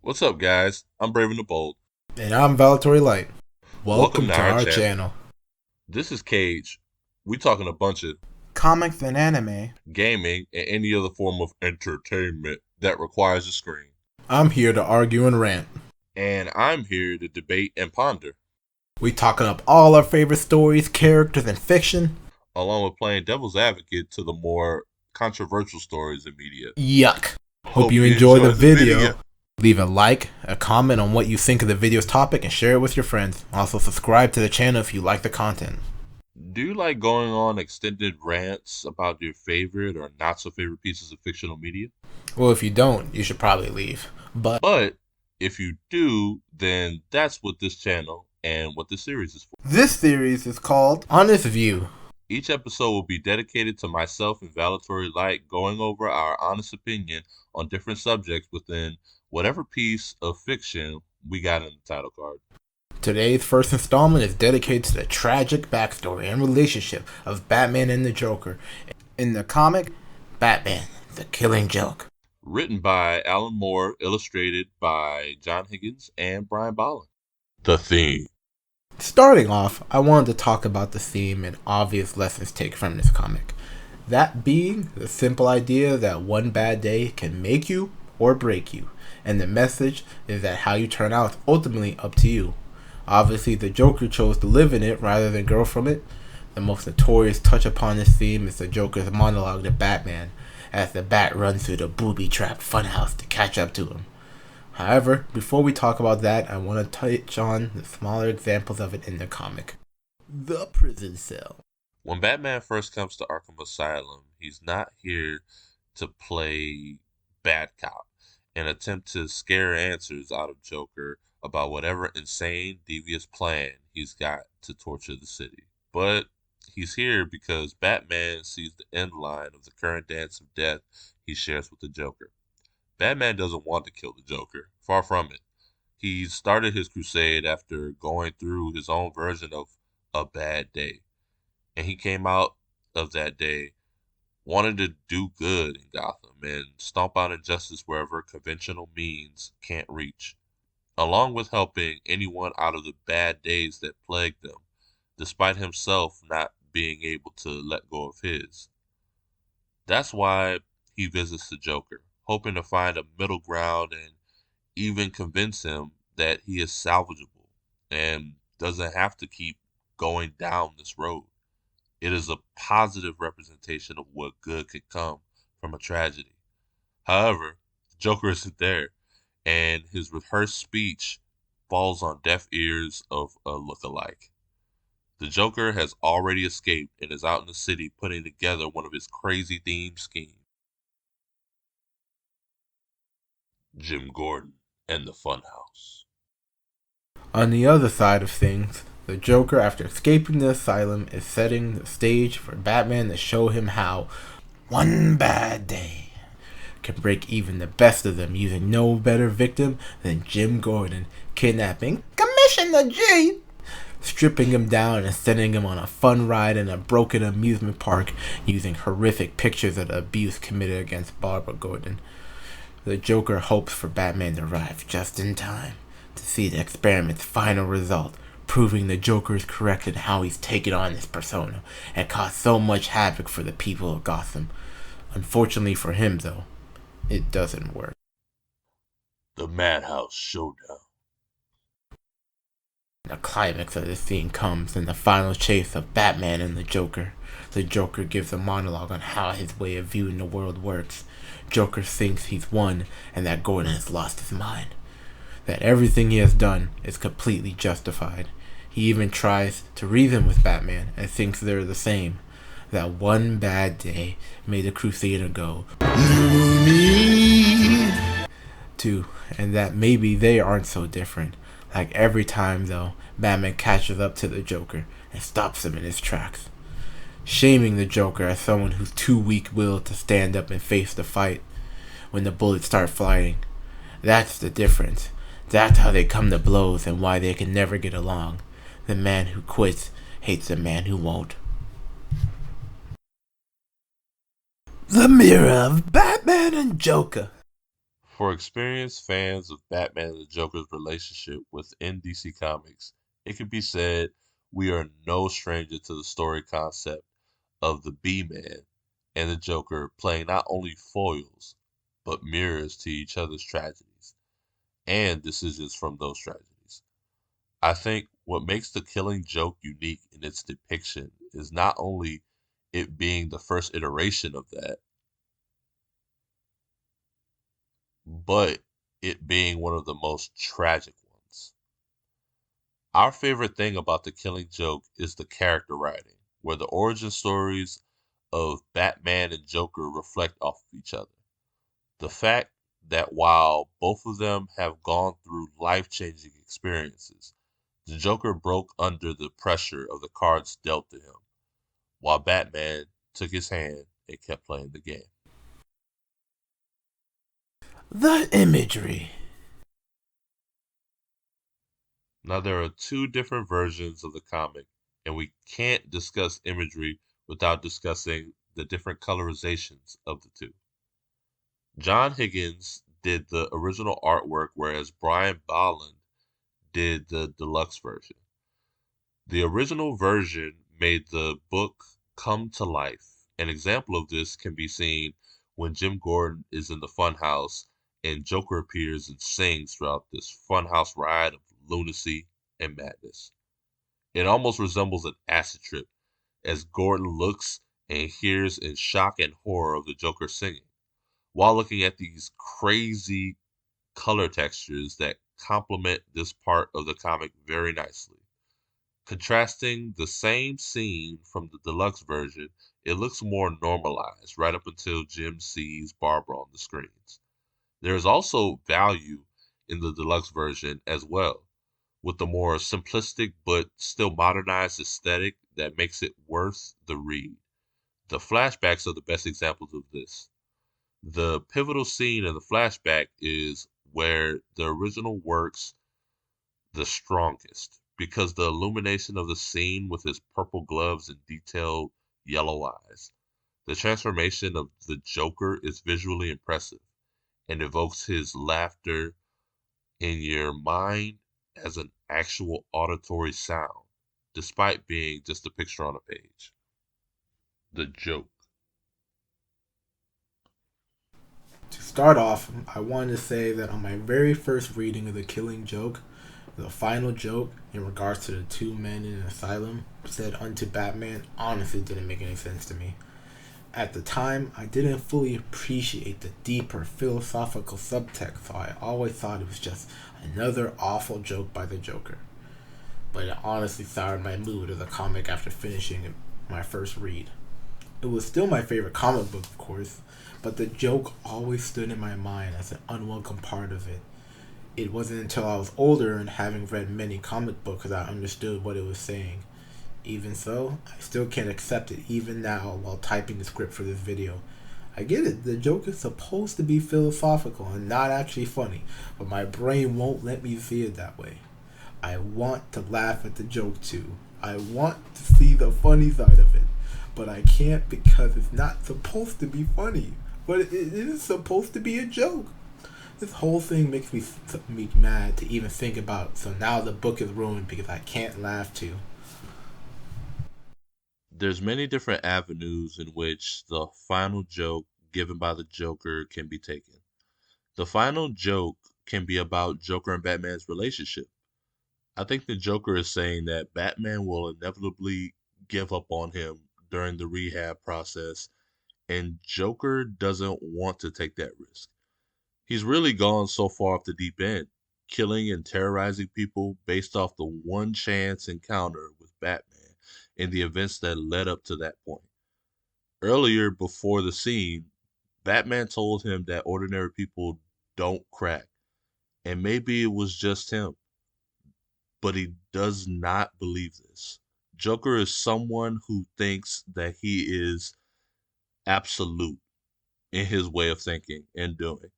What's up, guys? I'm Brave and the Bold. And I'm Valatory Light. Welcome Welcome to to our our channel. channel. This is Cage. We talking a bunch of Comics and anime. gaming and any other form of entertainment that requires a screen. I'm here to argue and rant. And I'm here to debate and ponder, We talking up all our favorite stories, characters, and fiction. along with playing devil's advocate to the more controversial stories in media. Yuck. Hope Hope you you enjoy the the video. Leave a like, a comment on what you think of the video's topic, and share it with your friends. Also, subscribe to the channel if you like the content. Do you like going on extended rants about your favorite or not so favorite pieces of fictional media? Well, if you don't, you should probably leave. But But if you do, then that's what this channel and what this series is for. this series is called Honest View. Each episode will be dedicated to myself and Valatory Light going over our honest opinion on different subjects within whatever piece of fiction we got in the title card. Today's first installment is dedicated to the tragic backstory and relationship of Batman and the Joker. In the comic, Batman, the Killing Joke. Written by Alan Moore, illustrated by John Higgins and Brian Bolland. The theme. Starting off, I wanted to talk about the theme and obvious lessons taken from this comic. That being the simple idea that one bad day can make you or break you, and the message is that how you turn out is ultimately up to you. Obviously, the Joker chose to live in it rather than grow from it. The most notorious touch upon this theme is the Joker's monologue to Batman, as the Bat runs through the booby-trapped funhouse to catch up to him. However, before we talk about that, I want to touch on the smaller examples of it in the comic. The prison cell. When Batman first comes to Arkham Asylum, he's not here to play bad cop and attempt to scare answers out of Joker about whatever insane, devious plan he's got to torture the city. But he's here because Batman sees the end line of the current dance of death he shares with the Joker. Batman doesn't want to kill the Joker, far from it. He started his crusade after going through his own version of a bad day. And he came out of that day wanting to do good in Gotham and stomp out injustice wherever conventional means can't reach, along with helping anyone out of the bad days that plagued them, despite himself not being able to let go of his. That's why he visits the Joker, hoping to find a middle ground and even convince him that he is salvageable and doesn't have to keep going down this road. It is a positive representation of what good could come from a tragedy. However, the Joker isn't there, and his rehearsed speech falls on deaf ears of a look-alike. The Joker has already escaped and is out in the city putting together one of his crazy theme schemes. Jim Gordon and the Funhouse. On the other side of things, the Joker, after escaping the asylum, is setting the stage for Batman to show him how one bad day can break even the best of them, using no better victim than Jim Gordon, kidnapping Commissioner G, stripping him down and sending him on a fun ride in a broken amusement park using horrific pictures of the abuse committed against Barbara Gordon. The Joker hopes for Batman to arrive just in time to see the experiment's final result, proving the Joker is correct in how he's taken on this persona and caused so much havoc for the people of Gotham. Unfortunately for him, though, it doesn't work. The Madhouse Showdown. The climax of the scene comes in the final chase of Batman and the Joker. The Joker gives a monologue on how his way of viewing the world works. Joker thinks he's won and that Gordon has lost his mind. That everything he has done is completely justified. He even tries to reason with Batman and thinks they're the same. That one bad day made the Crusader go too, and that maybe they aren't so different. Like every time though, Batman catches up to the Joker and stops him in his tracks, shaming the Joker as someone who's too weak-willed to stand up and face the fight when the bullets start flying. That's the difference. That's how they come to blows and why they can never get along. The man who quits hates the man who won't. The mirror of Batman and Joker. For experienced fans of Batman and the Joker's relationship within DC Comics, it can be said we are no stranger to the story concept of the B-Man and the Joker playing not only foils, but mirrors to each other's tragedies and decisions from those tragedies. I think what makes the Killing Joke unique in its depiction is not only it being the first iteration of that, but it being one of the most tragic ones. Our favorite thing about the Killing Joke is the character writing, where the origin stories of Batman and Joker reflect off of each other. The fact that while both of them have gone through life changing experiences, the Joker broke under the pressure of the cards dealt to him, while Batman took his hand and kept playing the game. The imagery. Now, there are two different versions of the comic, and we can't discuss imagery without discussing the different colorizations of the two. John Higgins did the original artwork, whereas Brian Bolland did the deluxe version. The original version made the book come to life. An example of this can be seen when Jim Gordon is in the funhouse and Joker appears and sings throughout this funhouse ride of lunacy and madness. It almost resembles an acid trip as Gordon looks and hears in shock and horror of the Joker singing, while looking at these crazy color textures that complement this part of the comic very nicely. Contrasting the same scene from the deluxe version, it looks more normalized right up until Jim sees Barbara on the screens. There is also value in the deluxe version as well, with the more simplistic but still modernized aesthetic that makes it worth the read. The flashbacks are the best examples of this. The pivotal scene in the flashback is where the original works the strongest because the illumination of the scene with his purple gloves and detailed yellow eyes. The transformation of the Joker is visually impressive and evokes his laughter in your mind as an actual auditory sound, despite being just a picture on a page. The joke. To start off, I wanted to say that on my very first reading of The Killing Joke, the final joke in regards to the two men in an asylum said unto Batman honestly didn't make any sense to me. At the time, I didn't fully appreciate the deeper philosophical subtext, so I always thought it was just another awful joke by the Joker. But it honestly soured my mood as a comic after finishing my first read. It was still my favorite comic book, of course, but the joke always stood in my mind as an unwelcome part of it. It wasn't until I was older and having read many comic books that I understood what it was saying. Even so, I still can't accept it even now while typing the script for this video. I get it, the joke is supposed to be philosophical and not actually funny, but my brain won't let me see it that way. I want to laugh at the joke too. I want to see the funny side of it, but I can't because it's not supposed to be funny. But it is supposed to be a joke. This whole thing makes me mad to even think about. So now the book is ruined because I can't laugh too. There's many different avenues in which the final joke given by the Joker can be taken. The final joke can be about Joker and Batman's relationship. I think the Joker is saying that Batman will inevitably give up on him during the rehab process, and Joker doesn't want to take that risk. He's really gone so far off the deep end, killing and terrorizing people based off the one chance encounter with Batman and the events that led up to that point. Earlier, before the scene, Batman told him that ordinary people don't crack, and maybe it was just him, but he does not believe this. Joker is someone who thinks that he is absolute in his way of thinking and doing.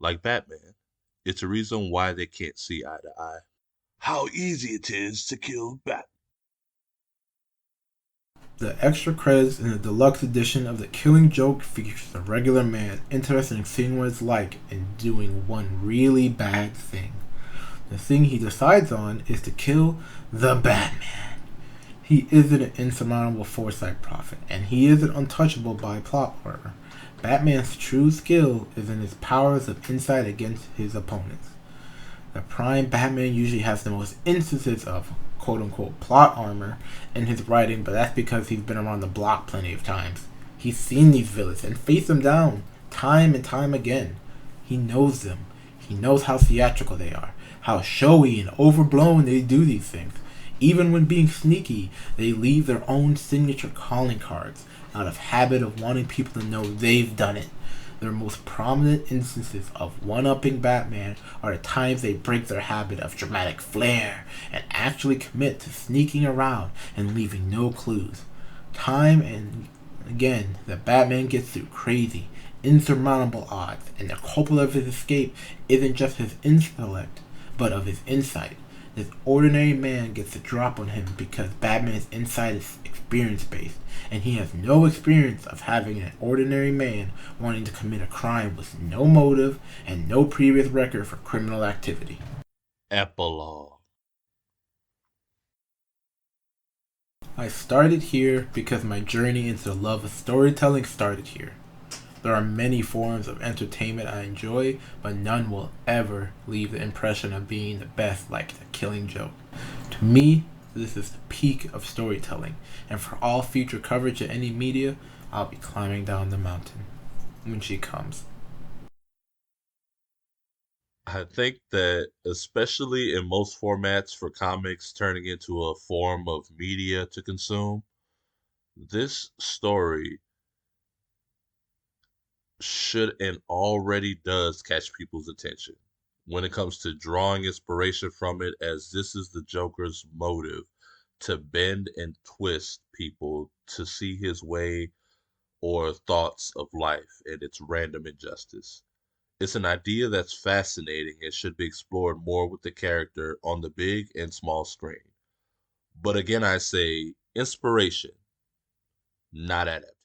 Like Batman, it's a reason why they can't see eye to eye. How easy it is to kill Bat. The extra credits in the deluxe edition of The Killing Joke features a regular man interested in seeing what it's like in doing one really bad thing. The thing he decides on is to kill the Batman. He isn't an insurmountable foresight prophet, and he isn't untouchable by plot armor. Batman's true skill is in his powers of insight against his opponents. The Prime Batman usually has the most instances of quote unquote plot armor in his writing, but that's because he's been around the block plenty of times. He's seen these villains and faced them down time and time again. He knows them. He knows how theatrical they are, how showy and overblown they do these things. Even when being sneaky, they leave their own signature calling cards out of habit of wanting people to know they've done it. Their most prominent instances of one-upping Batman are the times they break their habit of dramatic flair and actually commit to sneaking around and leaving no clues. Time and again, the Batman gets through crazy, insurmountable odds, and the culprit of his escape isn't just his intellect, but of his insight. This ordinary man gets the drop on him because Batman's insight is experience based, and he has no experience of having an ordinary man wanting to commit a crime with no motive and no previous record for criminal activity. Epilogue. I started here because my journey into the love of storytelling started here. There are many forms of entertainment I enjoy, but none will ever leave the impression of being the best like The Killing Joke. To me, this is the peak of storytelling, and for all future coverage of any media, I'll be climbing down the mountain when she comes. I think that, especially in most formats for comics turning into a form of media to consume, this story should and already does catch people's attention when it comes to drawing inspiration from it, as this is the Joker's motive to bend and twist people to see his way or thoughts of life and its random injustice. It's an idea that's fascinating and should be explored more with the character on the big and small screen. But again, I say inspiration, not adaptation.